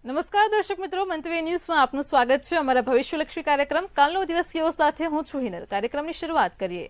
નમસ્કાર દર્શક મિત્રો, મંતવ્ય ન્યૂઝમાં આપનું સ્વાગત છે. અમારા ભવિષ્યલક્ષી કાર્યક્રમ કાલનો દિવસ કેવો સાથે હું છું હિનલ. કાર્યક્રમની શરૂઆત કરીએ.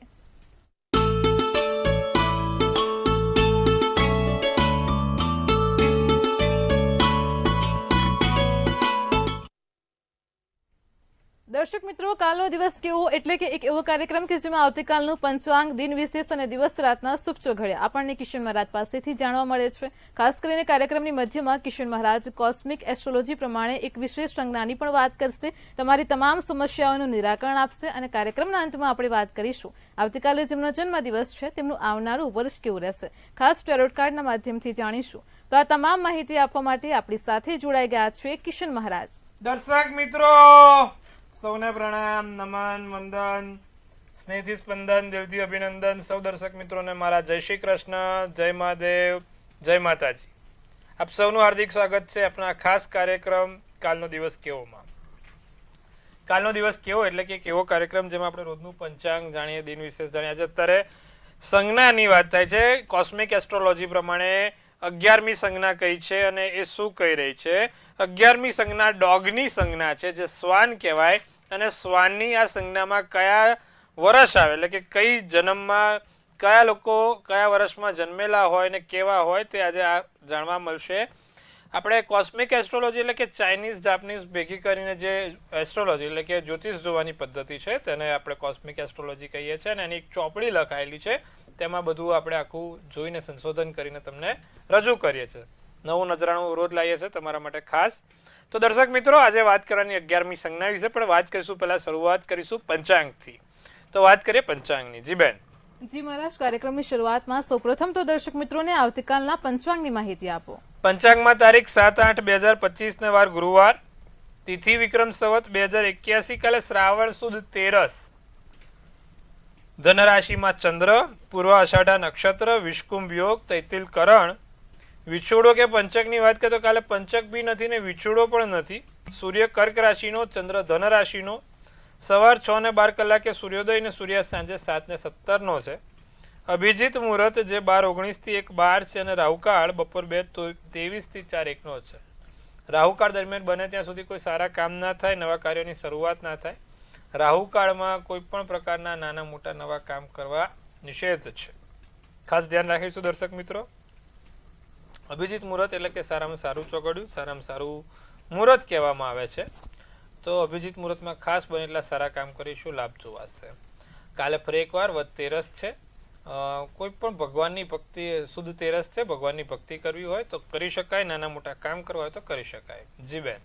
દર્શક મિત્રો, કાલનો દિવસ કેવો એટલે કે એક એવો કાર્યક્રમ કે જેમાં આવતીકાલનું પંચાંગ, દિન વિશેષ અને દિવસ રાતના શુભ ચોઘડિયા આપણને કિશન મહારાજ પાસેથી જાણવા મળે છે. ખાસ કરીને કાર્યક્રમની મધ્યમાં કિશન મહારાજ કોસ્મિક એસ્ટ્રોલોજી પ્રમાણે એક વિશેષ સંજ્ઞાની પણ વાત કરશે, તમારી તમામ સમસ્યાઓનું નિરાકરણ આપશે અને કાર્યક્રમના અંતમાં આપણે વાત કરીશું આવતીકાલે જેમનો જન્મદિવસ છે તેમનું આવનારું વર્ષ કેવું રહેશે. ખાસ ટેરોટ કાર્ડના માધ્યમથી જાણીશું. તો આ તમામ માહિતી આપવા માટે આપણી સાથે જોડાઈ ગયા છે કિશન મહારાજ. દર્શક મિત્રો સૌને પ્રણામ, નમન, વંદન, સ્નેહથી સ્પંદન, દિલથી અભિનંદન. સૌ દર્શક મિત્રોને મારા જય શ્રી કૃષ્ણ, જય મહાદેવ, જય માતાજી. આપ સૌનું હાર્દિક સ્વાગત છે આપણા ખાસ કાર્યક્રમ કાલનો દિવસ કેવોમાં. કાલનો દિવસ કેવો એટલે કે કેવો કાર્યક્રમ જેમાં આપણે રોજનું પંચાંગ જાણીએ, દિન વિશેષ જાણીએ. આજે અત્યારે સંજ્ઞાની વાત થાય છે. કોસ્મિક એસ્ટ્રોલોજી પ્રમાણે 11મી સંજ્ઞા કઈ છે અને એ શું કહી રહી છે. 11મી સંજ્ઞા ડોગની સંજ્ઞા છે, જે શ્વાન કહેવાય. અને શ્વાનની આ સંજ્ઞામાં કયા વર્ષ આવે એટલે કે કઈ જન્મમાં કયા લોકો કયા વર્ષમાં જન્મેલા હોય ને કેવા હોય તે આજે આ જાણવા મળશે. આપણે કોસ્મિક એસ્ટ્રોલોજી એટલે કે ચાઇનીઝ, જાપાનીઝ ભેગી કરીને જે એસ્ટ્રોલોજી એટલે કે જ્યોતિષ જોવાની પદ્ધતિ છે તેને આપણે કોસ્મિક એસ્ટ્રોલોજી કહીએ છીએ. અને એની એક ચોપડી લખાયેલી છે, તેમાં બધું આપણે આખું જોઈને સંશોધન કરીને તમને રજૂ કરીએ છીએ. નવું નજરાણું રોજ લાવીએ છીએ તમારા માટે ખાસ. તો દર્શક મિત્રો, આજે વાત કરવાની 11મી સંજ્ઞા વિશે, પણ વાત કરીશું પહેલા શરૂઆત કરીશું પંચાંગથી. તો વાત કરીએ પંચાંગની. જી બેન. જી મહારાજ, કાર્યક્રમની શરૂઆતમાં સૌપ્રથમ તો દર્શક મિત્રોને આવતીકાલના પંચાંગની માહિતી આપો. પંચાંગમાં તારીખ 7/8/2025 ને વાર ગુરુવાર, તિથિ વિક્રમ સંવત 2081, કાલે શ્રાવણ સુદ 13, ધનરાશિમાં ચંદ્ર, પૂર્વ અષાઢા નક્ષત્ર, વિષકુંભ યોગ, તૈતિલ કરણ, વિછોડો કે પંચકની વાત કરીએ તો કાલે પંચક બી નથી ને વિછોડો પણ નથી. સૂર્ય કર્ક રાશિનો, ચંદ્ર ધન રાશિનો, સવાર 6:12 સૂર્યોદય ને સૂર્યાસ્ત સાંજે 7:17 છે. અભિજીત મુહૂર્ત જે 12:19 થી 1:12 છે અને રાહુકાળ બપોર 2:23 થી 4:01 છે. રાહુકાળ દરમિયાન બને ત્યાં સુધી કોઈ સારા કામ ના થાય, નવા કાર્યોની શરૂઆત ના થાય. રાહુકાળમાં કોઈ પણ પ્રકારના નાના મોટા નવા કામ કરવા નિષેધ છે. ખાસ ધ્યાન રાખીશું દર્શક મિત્રો. અભિજીત મુહૂર્ત એટલે કે સારામાં સારું ચોઘડિયું, સારામાં સારું મુહૂર્ત કહેવામાં આવે છે. તો અભિજીત મુહૂર્તમાં ખાસ બને એટલા સારા કામ કરીશું, લાભ જોવાશે. કાલે ફરી એકવાર વદ તેરસ છે. કોઈ પણ ભગવાનની ભક્તિ, શુદ્ધ તેરસ છે, ભગવાનની ભક્તિ કરવી હોય તો કરી શકાય, નાના મોટા કામ કરવા હોય તો કરી શકાય. જી બેન.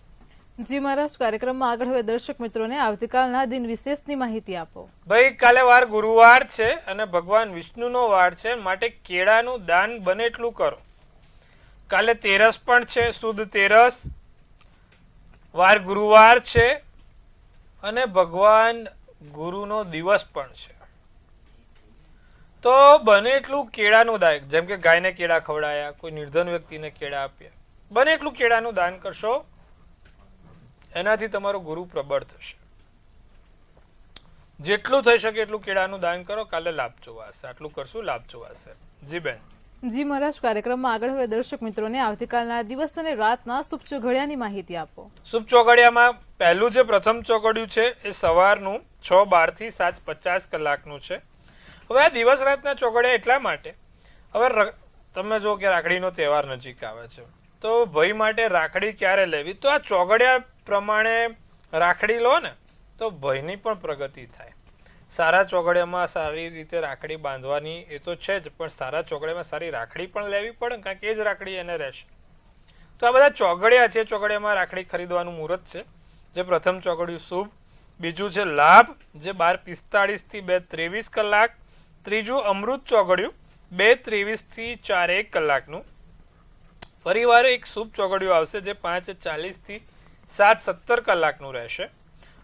જી મહારાજ, કાર્યક્રમમાં આગળ હવે દર્શક મિત્રોને આવતીકાલના દિન વિશેષની માહિતી આપો. ભાઈ, કાલે વાર ગુરુવાર છે અને ભગવાન વિષ્ણુનો વાર છે, માટે કેળાનું દાન બને એટલું કરો. કાલે તેરસ પણ છે, શુદ્ધ તેરસ, વાર ગુરુવાર છે અને ભગવાન ગુરુનો દિવસ પણ છે. તો બને એટલું કેળાનું દાન, જેમ કે ગાયને કેળા ખવડાયા, કોઈ નિર્ધન વ્યક્તિને કેળા આપ્યા, બને એટલું કેળાનું દાન કરશો, એનાથી તમારો ગુરુ પ્રબળ થશે. જેટલું થઈ શકે એટલું કેળાનું દાન કરો, કાલે લાભ જોવાશે. આટલું કરશું, લાભ જોવાશે. જી બેન. જી મહારાજ, કાર્યક્રમમાં આગળ હવે દર્શક મિત્રોને આવતીકાલના દિવસ અને રાતના શુભ ચોઘડિયાની માહિતી આપો. શુભ ચોઘડિયામાં પહેલું જે પ્રથમ ચોઘડિયું છે એ સવારનું 6:12 થી 7:50 કલાકનું છે. હવે આ દિવસ રાતના ચોઘડિયા એટલા માટે, હવે તમે જો કે રાખડીનો તહેવાર નજીક આવે છે, તો ભાઈ માટે રાખડી ક્યારે લેવી, તો આ ચોઘડિયા પ્રમાણે રાખડી લો ને તો ભાઈની પણ પ્રગતિ થાય. સારા ચોઘડિયામાં સારી રીતે રાખડી બાંધવાની એ તો છે જ, પણ સારા ચોઘડિયામાં સારી રાખડી પણ લેવી પડે, કારણ કે એ જ રાખડી એને રહેશે. તો આ બધા ચોઘડિયા છે. ચોઘડિયામાં રાખડી ખરીદવાનું મુહૂર્ત છે, જે પ્રથમ ચોઘડિયું શુભ. બીજું છે લાભ, જે 12:45 થી 2:23 કલાક. ત્રીજું અમૃત ચોઘડિયું, 2:23 થી 4:01 કલાકનું. ફરી વાર એક શુભ ચોઘડિયું આવશે, જે 5:40 થી 7:17 કલાકનું રહેશે.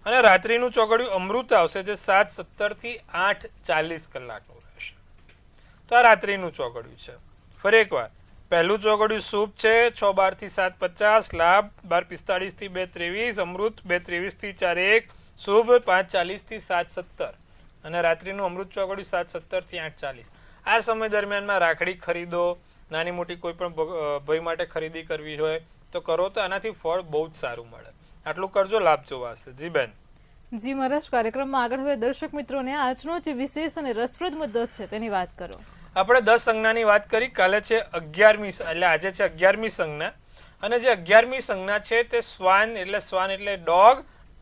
અને રાત્રિનું ચોઘડિયું અમૃત આવશે, જે 7:17 થી 8:40 કલાકનું રહેશે. તો આ રાત્રિનું ચોઘડિયું છે. ફરી એકવાર, પહેલું ચોઘડિયું શુભ છે 6:12 થી 7:50, લાભ 12:45 થી 2:23, અમૃત 2:23 થી 4:01, શુભ 5:40 થી 7:17 અને રાત્રિનું અમૃત ચોઘડિયું 7:17 થી 8:40. આ સમય દરમિયાનમાં રાખડી ખરીદો, નાની મોટી કોઈ પણ ભાઈ માટે ખરીદી કરવી હોય તો કરો તો આનાથી ફળ બહુ જ સારું મળે. આટલું કરજો, લાભ જોવાશે. જી બેન. જી મહારાજ, કાર્યક્રમમાં આગળ હવે દર્શક મિત્રોને આજનો જે વિશેષ અને રસપ્રદ મુદ્દો છે તેની વાત કરો. આપણે 10 સંજ્ઞાની વાત કરી. કાલે છે 11મી, એટલે આજે છે 11મી સંજ્ઞા. અને જે 11મી સંજ્ઞા છે તે શ્વાન એટલે ડોગ,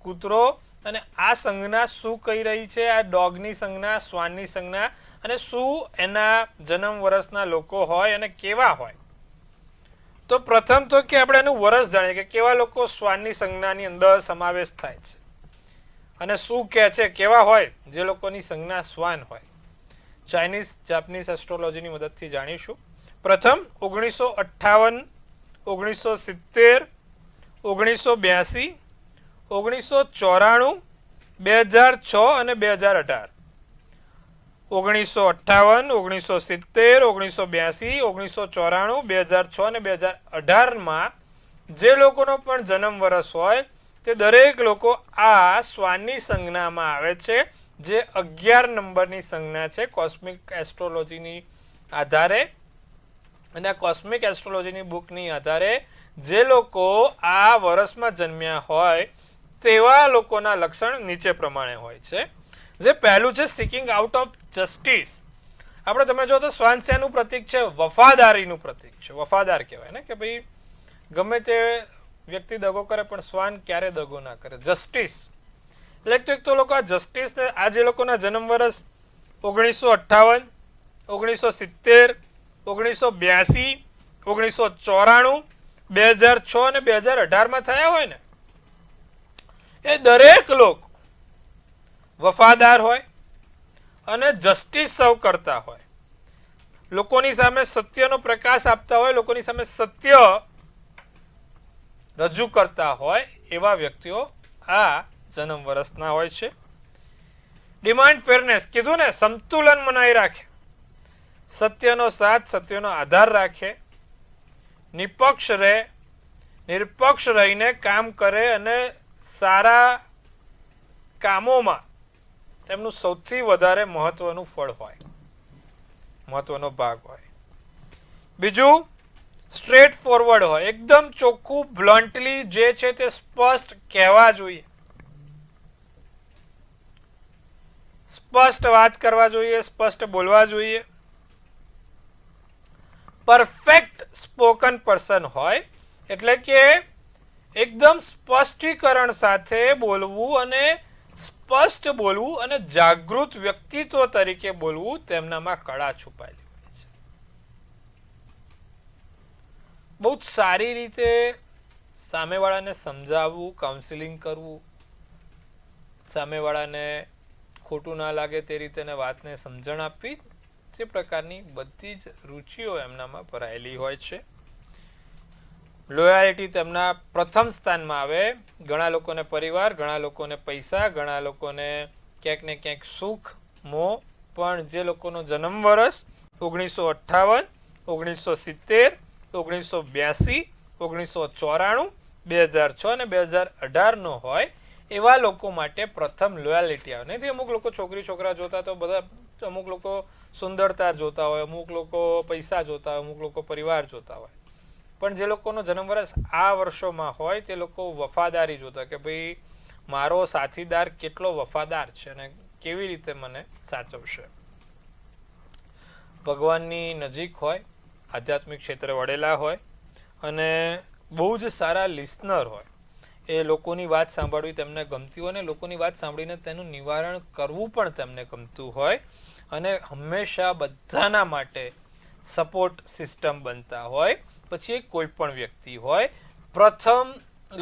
કૂતરો. અને આ સંજ્ઞા શું કહી રહી છે? આ ડોગની સંજ્ઞા, શ્વાનની સંજ્ઞા, અને શું એના જન્મ વર્ષના લોકો હોય અને કેવા હોય. તો પ્રથમ તો કે આપણે એનું વર્ષ જાણીએ કે કેવા લોકો શ્વાનની સંજ્ઞાની અંદર સમાવેશ થાય છે અને શું કહે છે, કેવા હોય જે લોકોની સંજ્ઞા શ્વાન હોય. ચાઇનીઝ, જાપાનીઝ એસ્ટ્રોલોજીની મદદથી જાણીશું. પ્રથમ 1958, 1970, 1982, 1994, 2006 અને 2018. 1958, 1970, 1982, 1994, 2006 અને 2018 જે લોકોનો પણ જન્મ વર્ષ હોય તે દરેક લોકો આ શ્વાનની સંજ્ઞામાં આવે છે, જે 11 નંબરની સંજ્ઞા છે કોસ્મિક એસ્ટ્રોલોજીની આધારે. અને આ કોસ્મિક એસ્ટ્રોલોજીની બુકની આધારે જે લોકો આ વર્ષમાં જન્મ્યા હોય તેવા લોકોના લક્ષણ નીચે પ્રમાણે હોય છે. જે પહેલું છે સિકિંગ આઉટ ઓફ જસ્ટિસ. આપણે તમે જો તો શ્વાન શેનું પ્રતીક છે? વફાદારીનું પ્રતીક છે. વફાદાર કહેવાય ને કે ભાઈ ગમે તે વ્યક્તિ દગો કરે પણ શ્વાન ક્યારે દગો ના કરે. જસ્ટિસ એટલે તો લોકો આ જસ્ટિસને, આ જે લોકોના જન્મ વર્ષ 1958, 1970, 1982, 1994, 2006 અને 2018 થયા હોય ને એ દરેક લોકો વફાદાર હોય અને જસ્ટિસ સર્વ કરતા હોય, લોકોની સામે સત્યનો પ્રકાશ આપતા હોય, લોકોની સામે સત્ય રજૂ કરતા હોય એવા વ્યક્તિઓ આ જન્મ વર્ષના હોય છે. ડિમાન્ડ ફેરનેસ કીધું ને, સંતુલન બનાવી રાખે, સત્યનો સાથ, સત્યનો આધાર રાખે, નિપક્ષ રહે, નિરપક્ષ રહીને કામ કરે અને સારા કામોમાં તેમનું સૌથી વધારે મહત્વનું ફળ હોય, મહત્વનો ભાગ હોય. બીજું સ્ટ્રેટ ફોરવર્ડ હોય, એકદમ ચોખ્ખું, બ્લન્ટલી જે છે તે સ્પષ્ટ કહેવા જોઈએ, સ્પષ્ટ વાત કરવા જોઈએ, સ્પષ્ટ બોલવા જોઈએ. પરફેક્ટ સ્પોકન પર્સન હોય એટલે કે એકદમ સ્પષ્ટીકરણ સાથે બોલવું અને સ્પષ્ટ બોલવું અને જાગૃત વ્યક્તિત્વ તરીકે બોલવું, તેમનામાં કળા છુપાયેલી હોય છે. બહુ જ સારી રીતે સામેવાળાને સમજાવવું, કાઉન્સિલિંગ કરવું, સામેવાળાને ખોટું ના લાગે તે રીતે વાતને સમજણ આપવી, તે પ્રકારની બધી જ રુચિઓ એમનામાં ભરાયેલી હોય છે. લોયાલિટી તેમના પ્રથમ સ્થાનમાં આવે. ઘણા લોકોને પરિવાર, ઘણા લોકોને પૈસા, ઘણા લોકોને ક્યાંક ને ક્યાંક સુખ, મોહ. પણ જે લોકોનો જન્મ વર્ષ 1958, 1970, 1982, 1994, 2006 અને 2018 નો હોય એવા લોકો માટે પ્રથમ લોયાલિટી આવે. નહીં અમુક લોકો છોકરી છોકરા જોતા તો બધા, અમુક લોકો સુંદરતા જોતા હોય, અમુક લોકો પૈસા જોતા હોય, અમુક લોકો પરિવાર જોતા હોય. પણ જે લોકોનો જન્મ વર્ષ આ વર્ષોમાં હોય તે લોકો વફાદારી જોતા કે ભાઈ મારો સાથીદાર કેટલો વફાદાર છે અને કેવી રીતે મને સાચવશે. ભગવાનની નજીક હોય, આધ્યાત્મિક ક્ષેત્રે વળેલા હોય અને બહુ જ સારા લિસનર હોય. એ લોકોની વાત સાંભળવી તેમને ગમતી હોય અને લોકોની વાત સાંભળીને તેનું નિવારણ કરવું પણ તેમને ગમતું હોય અને હંમેશા બધાના માટે સપોર્ટ સિસ્ટમ બનતા હોય. પછી એ કોઈ પણ વ્યક્તિ હોય, પ્રથમ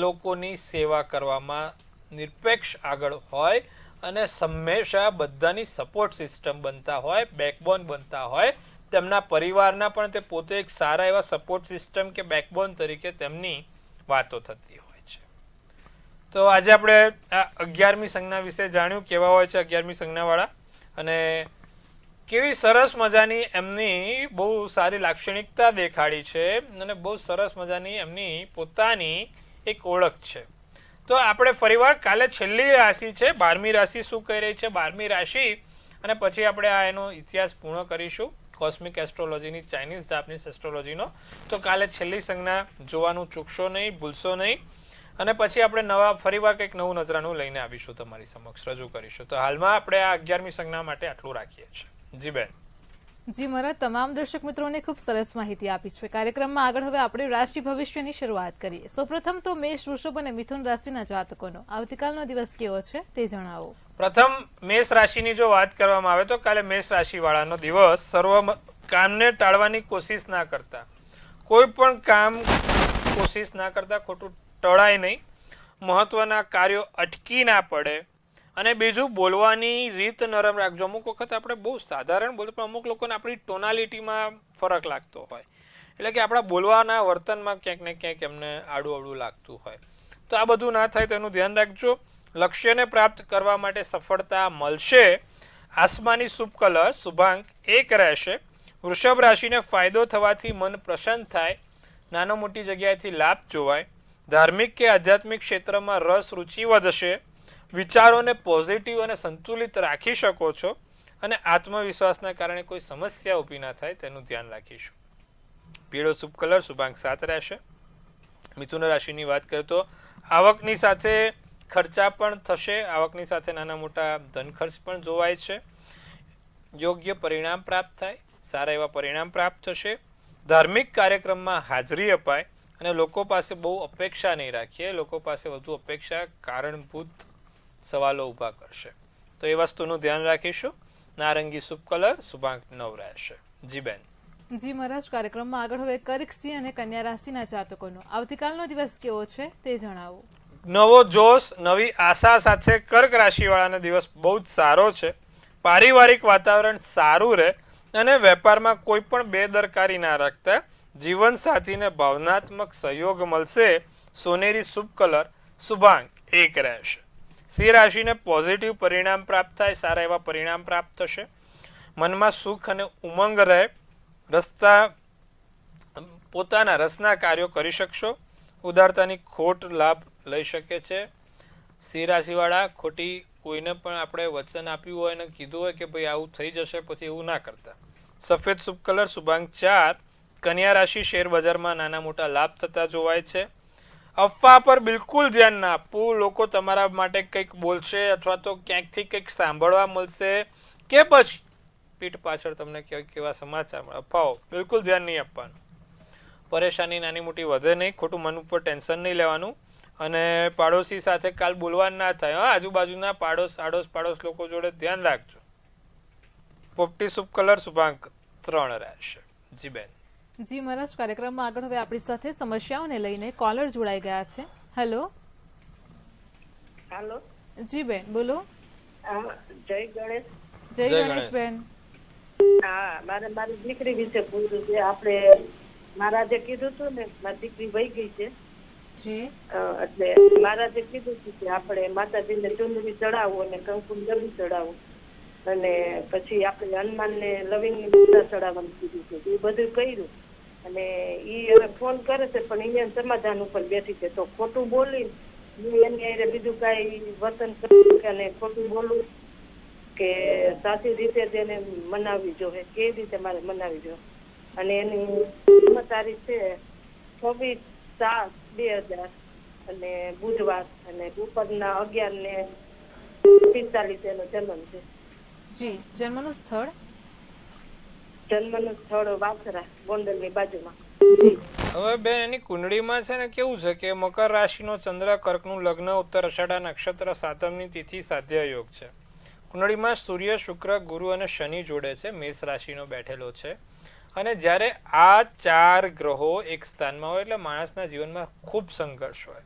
લોકોની સેવા કરવામાં નિરપેક્ષ આગળ હોય અને હંમેશા બધાની સપોર્ટ સિસ્ટમ બનતા હોય, બેકબોન બનતા હોય. તેમના પરિવારના પણ તે પોતે એક સારા એવા સપોર્ટ સિસ્ટમ કે બેકબોન તરીકે તેમની વાતો થતી હોય છે. તો આજે આપણે આ 11મી સંજ્ઞા વિશે જાણ્યું, કેવા હોય છે 11મી સંજ્ઞાવાળા અને કેવી સરસ મજાની એમની બહુ સારી લાક્ષણિકતા દેખાડી છે અને બહુ સરસ મજાની એમની પોતાની એક ઓળખ છે. તો આપણે ફરીવાર કાલે છેલ્લી રાશિ છે 12મી રાશિ શું કહી રહી છે 12મી રાશિ, અને પછી આપણે આ એનો ઇતિહાસ પૂર્ણ કરીશું. કોસ્મિક એસ્ટ્રોલોજીની, ચાઇનીઝ જાપનીઝ એસ્ટ્રોલોજીનો. તો કાલે છેલ્લી સંજ્ઞા જોવાનું ચૂકશો નહીં, ભૂલશો નહીં. અને પછી આપણે ફરીવાર કંઈક નવું નજરાનું લઈને આવીશું, તમારી સમક્ષ રજૂ કરીશું. તો હાલમાં આપણે આ 11મી સંજ્ઞા માટે આટલું રાખીએ છીએ. જી બેન. જી મારા તમામ દર્શક મિત્રોને ખૂબ સરસ માહિતી આપી છે. કાર્યક્રમમાં આગળ હવે આપણે રાશિ ભવિષ્યની શરૂઆત કરીએ. સૌપ્રથમ તો મેષ, વૃષભ અને મિથુન રાશિના જાતકોનો આવતીકાલનો દિવસ કેવો છે તે જણાવો. પ્રથમ મેષ રાશિની જો વાત કરવામાં આવે તો કાલે મેષ રાશિ વાળાનો દિવસ સર્વ કામને ટાળવાની કોશિશ ના કરતા, કોઈ પણ કામ કોશિશ ના કરતા, ખોટું ટળાય નહીં, મહત્વના કાર્યો અટકી ના પડે. અને બીજું, બોલવાની રીત નરમ રાખજો. અમુક વખત આપણે બહુ સાધારણ બોલતો, પણ અમુક લોકોને આપણી ટોનાલિટીમાં ફરક લાગતો હોય, એટલે કે આપણા બોલવાના વર્તનમાં ક્યાંક ને ક્યાંક એમને આડું લાગતું હોય. તો આ બધું ના થાય તેનું ધ્યાન રાખજો. લક્ષ્યને પ્રાપ્ત કરવા માટે સફળતા મળશે. આસમાની શુભ કલર શુભાંક 1 રહેશે. વૃષભ રાશિને ફાયદો થવાથી મન પ્રસન્ન થાય, નાનો મોટી જગ્યાએથી લાભ જોવાય. ધાર્મિક કે આધ્યાત્મિક ક્ષેત્રમાં રસ રુચિ વધશે. વિચારોને પોઝિટિવ અને સંતુલિત રાખી શકો છો. અને આત્મવિશ્વાસના કારણે કોઈ સમસ્યા ઊભી ના થાય તેનું ધ્યાન રાખીશું. પીળો શુભ કલર શુભાંક 7 રહેશે. મિથુન રાશિની વાત કરીએ તો આવકની સાથે ખર્ચા પણ થશે. આવકની સાથે નાના મોટા ધન ખર્ચ પણ જોવાય છે. યોગ્ય પરિણામ પ્રાપ્ત થાય, સારા એવા પરિણામ પ્રાપ્ત થશે. ધાર્મિક કાર્યક્રમમાં હાજરી અપાય. અને લોકો પાસે બહુ અપેક્ષા નહીં રાખીએ. લોકો પાસે વધુ અપેક્ષા કારણભૂત સવાલો ઊભા કરશે. તો એ વસ્તુનું ધ્યાન રાખીશું. નારંગી શુભ કલર શુભાંક 9 રહેશે. જી બેન. જી મહારાજ, કાર્યક્રમમાં આગળ હવે કર્ક, સિંહ અને કન્યા રાશિના જાતકોનો આવતીકાલનો દિવસ કેવો છે તે જણાવો. નવો જોશ, નવી આશા સાથે કર્ક રાશિવાળાનો દિવસ બહુ જ સારો છે. પારિવારિક વાતાવરણ સારું રહે અને વેપારમાં કોઈ પણ બેદરકારી ના રાખતા. જીવન સાથીને ભાવનાત્મક સહયોગ મળશે. સોનેરી શુભ કલર શુભાંક 1 રહેશે. સિંહ રાશિને પોઝિટિવ પરિણામ પ્રાપ્ત થાય, સારા એવા પરિણામ પ્રાપ્ત થશે. મનમાં સુખ અને ઉમંગ રહે. પોતાના રસના કાર્યો કરી શકશો. ઉદારતાની ખોટ લાભ લઈ શકે છે. સિંહ રાશિવાળા ખોટી કોઈને પણ આપણે વચન આપ્યું હોય અને કીધું હોય કે ભાઈ આવું થઈ જશે, પછી એવું ના કરતા. સફેદ શુભ કલર શુભાંક 4. કન્યા રાશિ શેર બજારમાં નાના મોટા લાભ થતા જોવાય છે. અફવા પર બિલકુલ ધ્યાન ના આપવું. લોકો તમારા માટે કંઈક બોલશે અથવા તો ક્યાંકથી કંઈક સાંભળવા મળશે કે પછી પીઠ પાછળ તમને કેવા સમાચાર મળે, અફવાઓ બિલકુલ ધ્યાન નહીં આપવાનું. પરેશાની નાની મોટી વધે નહીં. ખોટું મન ઉપર ટેન્શન નહીં લેવાનું. અને પાડોશી સાથે કાલ બોલવાનું ના થાય. આજુબાજુના પાડોશ લોકો જોડે ધ્યાન રાખજો. પોપટી શુભ કલર શુભાંક 3 રહેશે. જી બેન. જી મહારાજ, કાર્યક્રમમાં આગળ હવે આપણી સાથે સમસ્યાઓને લઈને કોલર જોડાઈ ગયા છે. હેલો. હાલો. જી બેન બોલો. જય ગણેશ. જય ગણેશ બેન. હા, મારી દીકરી વિશે પૂછ્યું છે. આપણે મહારાજે કીધું હતું ને, મારી દીકરી વહી ગઈ છે. જી. એટલે મહારાજે કીધું હતું કે આપણે માતાજીને ચુંદડી ચડાવવું અને કંકુમ ડબી ચડાવવું, અને પછી આપણે હનુમાનને લવિંગની પૂજા ચડાવવાનું કીધું છે. એ બધું કર્યું. અને એ હવે ફોન કરે છે, પણ અહીંયા સમાધાન ઉપર બેઠી છે. તો ખોટું બોલી એની બીજું કાંઈ વતન કર્યું કે અને ખોટું બોલવું કે સાચી રીતે તેને મનાવવી જોઈએ, કેવી રીતે મારે મનાવવી જોઈએ. અને એની તારીખ છે 26/7/2000 અને બુધવાર, અને ઉપરના 11:45 એનો જન્મ છે. જી. જન્મનું સ્થળ? જન્મનું સ્થળ વાસરા, ગોંડલની બાજુમાં. જી. હવે બેન, એની કુંડળીમાં છે ને કેવું છે કે મકર રાશિનો ચંદ્ર, કર્કનું લગ્ન, ઉત્તર અષાઢા નક્ષત્ર, સાતમની તિથિ, સાધ્ય યોગ છે. કુંડળીમાં સૂર્ય, શુક્ર, ગુરુ અને શનિ જોડે છે. મેષ રાશિનો બેઠેલો છે. અને જ્યારે આ 4 ગ્રહો એક સ્થાનમાં હોય એટલે માણસના જીવનમાં ખૂબ સંઘર્ષ હોય.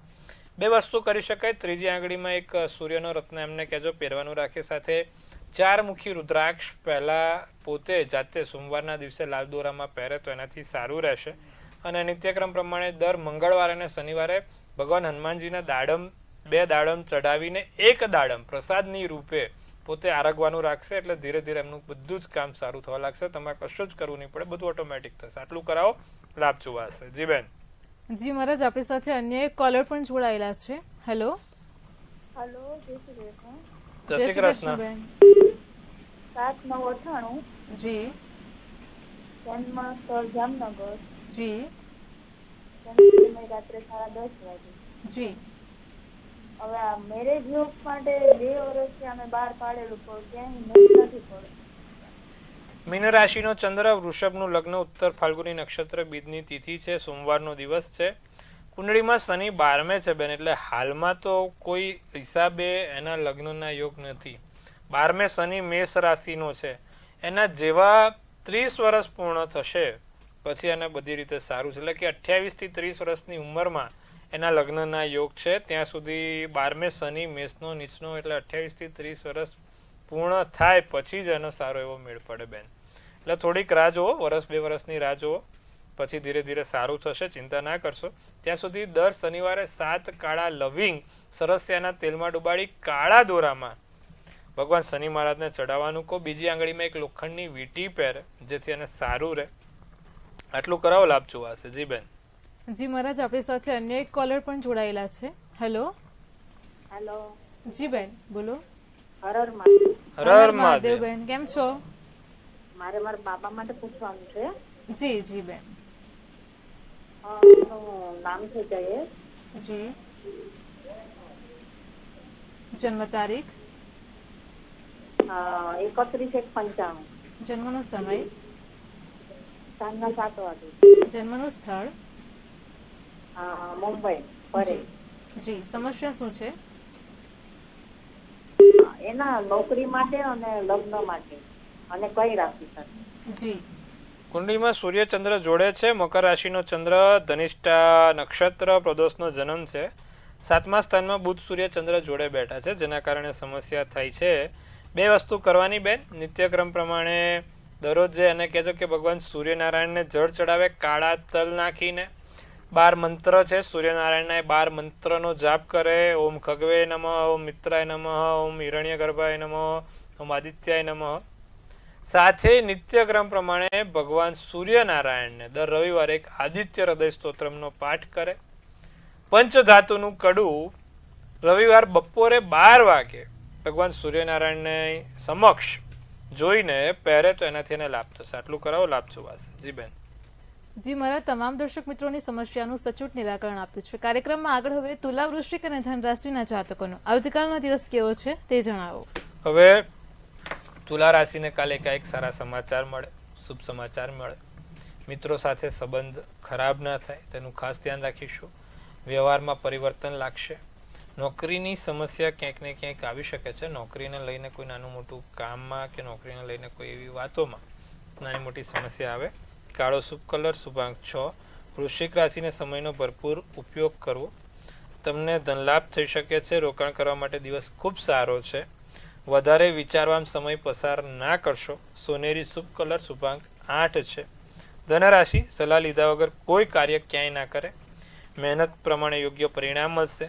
2 વસ્તુ કરી શકાય. ત્રીજી આંગળીમાં એક સૂર્યનો રત્ન એમને કહેજો પહેરવાનું રાખે. સાથે 4 મુખી રુદ્રાક્ષ પહેલા પોતે જાતે સોમવારના દિવસે લાલ દોરામાં પહેરે તો એનાથી સારું રહેશે. અને નિત્યક્રમ પ્રમાણે દર મંગળવારે અને શનિવારે ભગવાન હનુમાનજીના 2 દાડમ ચઢાવીને 1 દાડમ પ્રસાદની રૂપે પોતે આરગવાનું રાખશે. એટલે ધીરે ધીરે એમનું બધું જ કામ સારું થવા લાગશે. તમારે કશું જ કરવું નહીં પડે, બધું ઓટોમેટિક થશે. આટલું કરાવો, લાભ જોવાશે. જી બેન. જી મહારાજ, આપણી સાથે અન્ય એક કોલર પણ જોડાયેલા છે. હેલો. હેલો, જય શ્રી કૃષ્ણ. જય શ્રી કૃષ્ણ. 7998. જી. જન્મ સ્થળ જામનગર. જી જન્મ સમય રાત્રે 10:30 વાગે. જી હવે આ મેરેજ યોગ માટે 2 વર્ષથી અમે બહાર પાડેલું પણ ક્યાંય મેચ નથી પડતું. મીન રાશિનો ચંદ્ર, વૃષભનું લગ્ન, ઉત્તર ફાલ્ગુની નક્ષત્ર, બીજની તિથિ છે, સોમવારનો દિવસ છે. કુંડળીમાં શનિ 12મે છે બેન, એટલે હાલમાં તો કોઈ હિસાબે એના લગ્નના યોગ નથી. 12મે શનિ મેષ રાશિનો છે, એના જેવા 30 વર્ષ પૂર્ણ થશે પછી એને બધી રીતે સારું છે, એટલે કે 28 થી 30 વર્ષની ઉંમરમાં એના લગ્નના યોગ છે. ત્યાં સુધી 12મે શનિ મેષનો નીચનો, એટલે 28 થી 30 વર્ષ પૂર્ણ થાય પછી જ એનો સારો એવો મેળ પડે બેન. એટલે થોડીક રાહ જુઓ, 1-2 વર્ષની રાહ જુઓ, પછી ધીરે ધીરે સારું થશે, ચિંતા ના કરશો. ત્યાં સુધી દર શનિવારે 7 કાળા લવિંગ સરસિયાના તેલમાં ડુબાડી કાળા દોરામાં ભગવાન શનિ મહારાજને ચડાવવાનું કહો. બીજી આંગળીમાં એક લોખંડની વીંટી પહેરે જેથી એને સારું રહે. આટલું કરાવો, લાભ જોવાશે. જી બેન. જી મહારાજ, આપણી સાથે અન્ય એક કોલર પણ જોડાયેલા છે. હેલો. હેલો, જી બેન, બોલો. હર હર મહાદેવ. હર હર મહાદેવ. બેન, કેમ છો? મારે મારા બાબા માટે પૂછવાનું છે. જી જી બેન. એનું નામ છે જયેશ. જી. જન્મ તારીખ? 31/1/95. જન્મનો સમય? સાંજના 7 વાગે. જન્મનું સ્થળ? મુંબઈ પરે. જી, સમસ્યા શું છે? એના નોકરી માટે અને લગ્ન માટે, અને કઈ રાશિ સાથે. જી. કુંડળીમાં સૂર્ય ચંદ્ર જોડે છે. મકર રાશિનો ચંદ્ર, ધનિષ્ઠા નક્ષત્ર, પ્રદોષનો જન્મ છે. 7મા સ્થાનમાં બુધ સૂર્ય ચંદ્ર જોડે બેઠા છે, જેના કારણે સમસ્યા થાય છે. 2 વસ્તુ કરવાની બેન. નિત્યક્રમ પ્રમાણે દરરોજ જે એને કહેજો કે ભગવાન સૂર્યનારાયણને જળ ચડાવે કાળા તલ નાખીને. 12 મંત્ર છે સૂર્યનારાયણના, 12 મંત્રનો જાપ કરે. ઓમ ખગવે નમઃ, ઓમ મિત્રાય નમઃ, ઓમ હિરણ્ય ગર્ભાય નમઃ, ઓમ આદિત્યાય નમઃ. સાથે નિત્યક્રમ પ્રમાણે ભગવાન સૂર્યનારાયણને દર રવિવારે એક આદિત્ય હૃદય સ્તોત્રમનો પાઠ કરે. પંચધાતુનું કડું રવિવાર બપોરે 12 વાગે ભગવાન સૂર્યનારાયણને સમક્ષ જોઈને પહેરે તો એનાથી એને લાભ થશે. આટલું કરાવો, લાભ જોવાશે. જી બેન. જી મારા તમામ દર્શક મિત્રોની સમસ્યાનું સચોટ નિરાકરણ આપ્યું છે. કાર્યક્રમમાં આગળ હવે તુલા, વૃશ્ચિક અને ધન રાશિના જાતકોનો આવતીકાલનો દિવસ કેવો છે તે જણાવો. હવે તુલા રાશિને કાલે એકાએક સારા સમાચાર મળે, શુભ સમાચાર મળે. મિત્રો સાથે સંબંધ ખરાબ ના થાય તેનું ખાસ ધ્યાન રાખીશું. વ્યવહારમાં પરિવર્તન લાગશે. નોકરીની સમસ્યા ક્યાંક ને ક્યાંક આવી શકે છે. નોકરીને લઈને કોઈ નાનું મોટું કામમાં કે નોકરીને લઈને કોઈ એવી વાતોમાં નાની મોટી સમસ્યા આવે. કાળો શુભ કલર, શુભાંક 6. વૃશ્ચિક રાશિને સમયનો ભરપૂર ઉપયોગ કરવો. તમને ધનલાભ થઈ શકે છે. રોકાણ કરવા માટે દિવસ ખૂબ સારો છે. વધારે વિચારવામાં સમય પસાર ના કરશો. સોનેરી શુભ કલર, શુભાંક 8 છે. ધનરાશિ સલાહ લીધા વગર કોઈ કાર્ય ક્યાંય ના કરે. મહેનત પ્રમાણે યોગ્ય પરિણામ મળશે.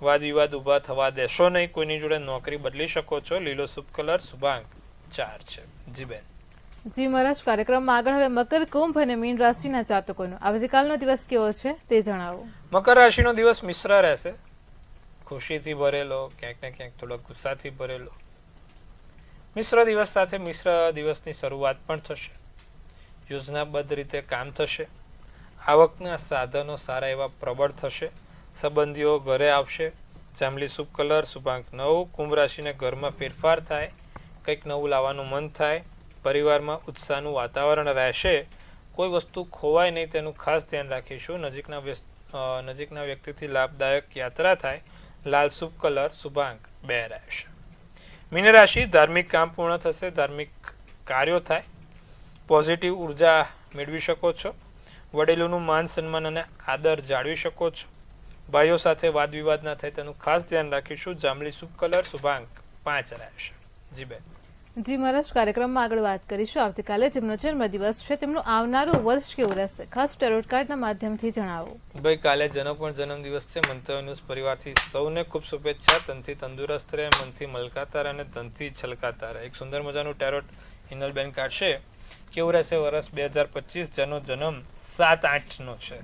વાદ વિવાદ ઊભા થવા દેશો નહીં. કોઈની જોડે નોકરી બદલી શકો છો. લીલો શુભ કલર, શુભાંક 4 છે. જી બેન. જી મહારાજ, કાર્યક્રમમાં આગળ હવે મકર, કુંભ અને મીન રાશિના જાતકોનો આવતીકાલનો દિવસ કેવો છે તે જણાવો. મકર રાશિનો દિવસ મિશ્ર રહેશે. ખુશીથી ભરેલો, ક્યાંક ને ક્યાંક થોડો ગુસ્સાથી ભરેલો. મિશ્ર દિવસ સાથે મિશ્ર દિવસની શરૂઆત પણ થશે. યોજનાબદ્ધ રીતે કામ થશે. આવકના સાધનો સારા એવા પ્રબળ થશે. સંબંધીઓ ઘરે આવશે. જાંબલી શુભ કલર, શુભાંક 9. કુંભ રાશિને ઘરમાં ફેરફાર થાય, કંઈક નવું લાવવાનું મન થાય. પરિવારમાં ઉત્સાહનું વાતાવરણ રહેશે. કોઈ વસ્તુ ખોવાય નહીં તેનું ખાસ ધ્યાન રાખીશું. નજીકના વ્યક્તિથી લાભદાયક યાત્રા થાય. લાલ શુભ કલર, શુભાંક 2 રહેશે. મીન રાશિ ધાર્મિક કામ પૂર્ણ થશે. ધાર્મિક કાર્યો થાય. પોઝિટિવ ઉર્જા મેળવી શકો છો. વડીલોનું માન સન્માન અને આદર જાળવી શકો છો. ભાઈઓ સાથે વાદ વિવાદ ના થાય તેનું ખાસ ધ્યાન રાખીશું. જાંબલી શુભ કલર, શુભાંક 5 રહેશે. જી બેન. જી મહારાજ, કાર્યક્રમમાં આગળ વાત કરીશું. આવતીકાલે જેમનો જન્મદિવસ છે તેમનું આવનારું વર્ષ કેવું રહેશે, ખાસ ટેરોટ કાર્ડના માધ્યમથી જણાવો. ભાઈ કાલે જેનો પણ જન્મદિવસ છે, મંતવ્ય ન્યૂઝ પરિવારથી સૌને ખૂબ શુભેચ્છા. તનથી તંદુરસ્ત રહે, મનથી મલકાતા રહે અને ધનથી છલકાતા રહે. એક સુંદર મજાનું ટેરોટ હિનલબેન કાર્ડ છે. કેવું રહેશે વર્ષ 2025, જેનો જન્મ 7-8 છે.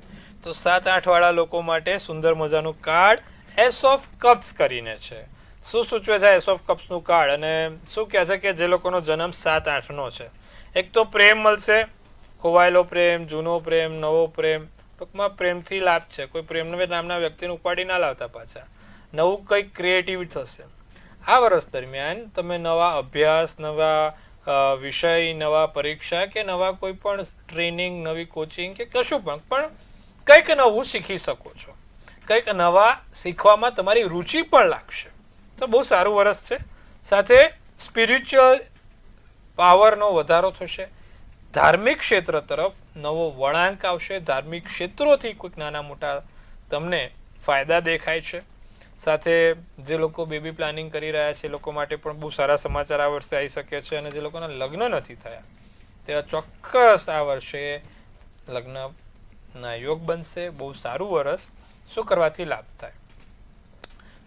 તો 7-8 વાળા લોકો માટે સુંદર મજાનું કાર્ડ એસ ઓફ કપ્સ કરીને છે. શું સૂચવે છે એસ ઓફ કપ્સનું કાર્ડ, અને શું કહે છે કે જે લોકોનો જન્મ 7-8 છે, એક તો પ્રેમ મળશે, ખોવાયેલો પ્રેમ, જૂનો પ્રેમ, નવો પ્રેમ, ટૂંકમાં પ્રેમથી લાભ છે. કોઈ પ્રેમ નામના વ્યક્તિને ઉપાડી ના લાવતા પાછા. નવું કંઈક ક્રિએટિવ થશે. આ વર્ષ દરમિયાન તમે નવા અભ્યાસ, નવા વિષય, નવા પરીક્ષા કે નવા કોઈ પણ ટ્રેનિંગ, નવી કોચિંગ કે કશું પણ કંઈક નવું શીખી શકો છો. કંઈક નવા શીખવામાં તમારી રુચિ પણ લાગશે. તો બહુ સારું વર્ષ છે. સાથે સ્પિરિચ્યુઅલ પાવરનો વધારો થશે. ધાર્મિક ક્ષેત્ર તરફ નવો વળાંક આવશે. ધાર્મિક ક્ષેત્રોથી કોઈક નાના મોટા તમને ફાયદા દેખાય છે. સાથે જે લોકો બેબી પ્લાનિંગ કરી રહ્યા છે એ લોકો માટે પણ બહુ સારા સમાચાર આ વર્ષે આવી શકે છે. અને જે લોકોના લગ્ન નથી થયા તેવા ચોક્કસ આ વર્ષે લગ્નના યોગ બનશે. બહુ સારું વર્ષ. શું કરવાથી લાભ થાય?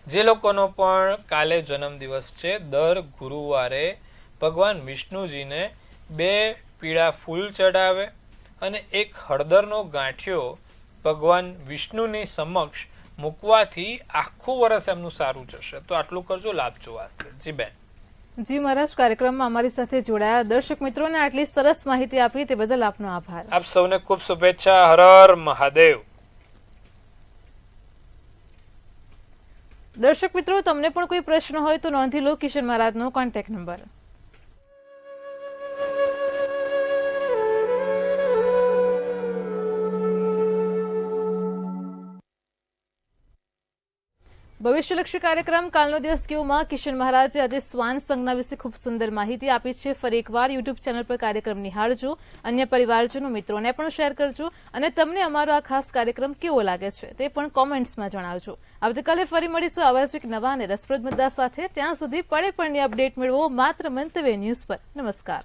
જે લોકોનો પણ કાલે જન્મદિવસ છે, દર ગુરુવારે ભગવાન વિષ્ણુજીને 2 પીળા ફૂલ ચડાવે અને એક હળદરનો ગાંઠિયો ભગવાન વિષ્ણુની સમક્ષ મૂકવાથી આખું વર્ષ એમનું સારું જશે. તો આટલું કરજો, લાભ જોવાશે. જી બેન. જી મહારાજ, કાર્યક્રમમાં અમારી સાથે જોડાયા દર્શક મિત્રોને આટલી સરસ માહિતી આપી તે બદલ આપનો આભાર. આપ સૌને ખૂબ શુભેચ્છા. હર હર મહાદેવ. દર્શક મિત્રો, તમને પણ કોઈ પ્રશ્ન હોય તો નોંધી લો કિશન મહારાજનો કોન્ટેક્ટ નંબર. ભવિષ્યલક્ષી કાર્યક્રમ કાલનો દિવસ કેવોમાં કિશન મહારાજે આજે શ્વાન સંજ્ઞા વિશે ખૂબ સુંદર માહિતી આપી છે. ફરી એકવાર યુટ્યુબ ચેનલ પર કાર્યક્રમ નિહાળજો, અન્ય પરિવારજનો મિત્રોને પણ શેર કરજો અને તમને અમારો આ ખાસ કાર્યક્રમ કેવો લાગે છે તે પણ કોમેન્ટ્સમાં જણાવજો. આવતીકાલે ફરી મળીશું આવા જ એક નવા અને રસપ્રદ મુદ્દા સાથે. ત્યાં સુધી પળે પળની અપડેટ મેળવો માત્ર મંતવ્ય ન્યૂઝ પર. નમસ્કાર.